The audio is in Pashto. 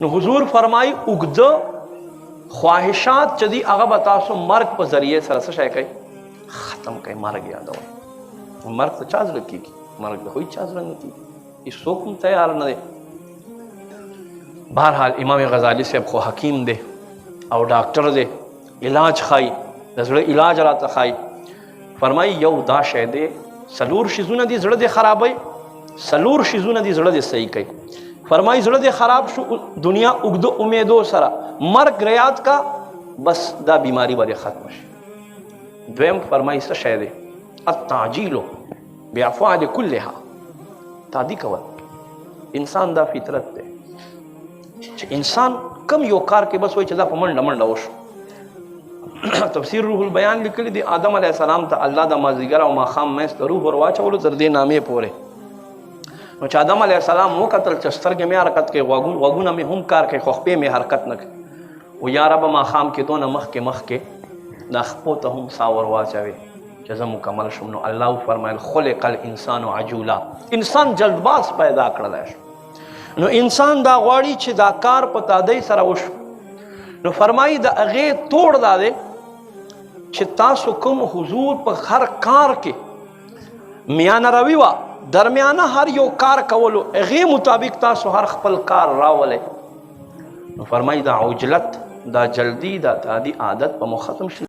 نو حضور فرمای اوږده خواهشات چې دي هغه به تاسو مرګ په ذریعه سره څه شی کوي ختم کوي مرګ یادوئ مرګ ته چا زړه کېږي مرګ ته خو هېڅ چا زړه نه کېږي هېڅوک هم تیار نه دی بهرحال امام غزالی صاحب خو حکیم دی او ډاکټر دی علاج ښایي د زړه علاج راته ښایي فرمایي یو دا شی دی څلور شیزونه دي زړه دې خرابوي څلور شیزونه دي زړه دې صحیح کوي فرمایي زړه دې خراب شو دنیا اوږده امیدو سره مرګ ریاد کا بس دا بیماری به دې ختم شي دویم فرمایي څه شی دی التعجیل بافعال کلها تعدی کول انسان دا فطرت دی چې انسان کم یو کار کې بس وایي چې دا په منډه منډه وشو تفسیر روح البیان لیکلی دی آدم علیه السلام ته الله د مازدیګر او ماښام منځ ته روح ور واچولو تر دې نامې پورې نو چې آدم علیه السلام وکتل چې سترګې مې حرکت کوي غوږونه مې هم کار کوي خو خپې مې حرکت نه کوي و یا ربه ماښام کې دونه مخکې دا خپو ته هم سا ور واچوي چې زه مکمل شم نو الله فرمایل خلق الانسان عجولا انسان جلدباز پیدا کړلی شو نو انسان دا غواړي چې دا کار په تادۍ سره وشو نو فرمایي د هغې توړ دا دی چې تاسو کوم حضور په هر کار کې میانه روي وه درمیانه هر یو کار کولو هغې مطابق تاسو هر خپل کار راولئ نو فرمایي دا عجلت دا جلدی دا تادي عادت په مو ختم شي